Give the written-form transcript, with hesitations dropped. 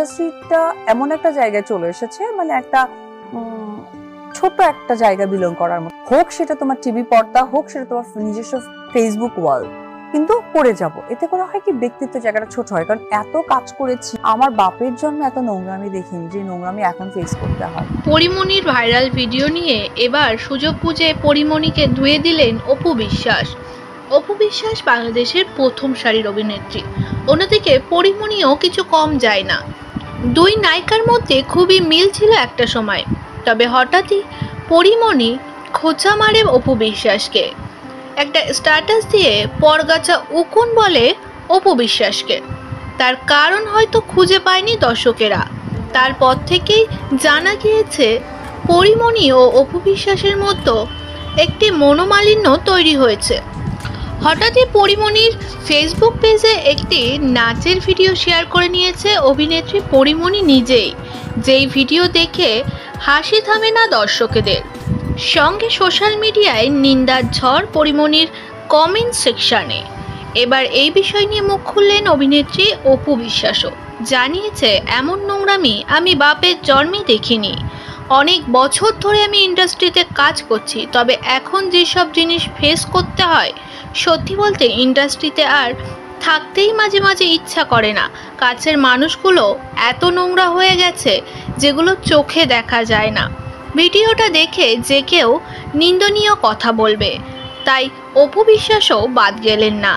ইন্ডাস্ট্রিটা এমন একটা জায়গায় চলে এসেছে, মানে একটা ছোট একটা জায়গা বিলং করার মতো। হোক সেটা তোমার টিভি পর্দা, হোক সেটা তোমার নিজস্ব ফেসবুক ওয়াল, কিন্তু করে যাব। এতে করে হয় কি, ব্যক্তিত্ব জায়গাটা ছোট হয়। কারণ এত কাজ করেছি, আমার বাপের জন্য এত নোংরামি দেখিনি যে নোংরামি এখন ফেস করতে হয়। পরিমণির ভাইরাল ভিডিও নিয়ে এবার সুযোগ বুঝে পরিমণিকে ধুয়ে দিলেন অপু বিশ্বাস। অপু বিশ্বাস বাংলাদেশের প্রথম সারির অভিনেত্রী, অন্যদিকে পরিমণিও কিছু কম যায় না। দুই নায়িকার মধ্যে খুবই মিল ছিল একটা সময়, তবে হঠাৎই পরিমণি খোঁচা মারে অপু বিশ্বাসকে। একটা স্ট্যাটাস দিয়ে পরগাছা উকুন বলে অপু বিশ্বাসকে। তার কারণ হয়তো খুঁজে পায়নি দর্শকেরা। তারপর থেকেই জানা গিয়েছে পরিমণি ও অপু বিশ্বাসের মধ্যে একটি মনোমালিন্য তৈরি হয়েছে। হঠাৎই পরিমণির ফেসবুক পেজে একটি নাচের ভিডিও শেয়ার করে নিয়েছে অভিনেত্রী পরিমণি নিজেই, যেই ভিডিও দেখে হাসি থামে না দর্শকদের। সঙ্গে সোশ্যাল মিডিয়ায় নিন্দার ঝড় পরিমণির কমেন্ট সেকশনে। এবার এই বিষয় নিয়ে মুখ খুললেন অভিনেত্রী অপু বিশ্বাসও। জানিয়েছে, এমন নোংরামি আমি বাপের জন্মে দেখিনি। অনেক বছর ধরে আমি ইন্ডাস্ট্রিতে কাজ করছি, তবে এখন যেসব জিনিস ফেস করতে হয়, সত্যি বলতে ইন্ডাস্ট্রিতে আর থাকতেই মাঝে মাঝে ইচ্ছা করে না। কাছের মানুষগুলো এত নোংরা হয়ে গেছে যেগুলো চোখে দেখা যায় না। ভিডিওটা দেখে যে কেউ নিন্দনীয় কথা বলবে, তাই অপু বিশ্বাসও বাদ গেলেন না।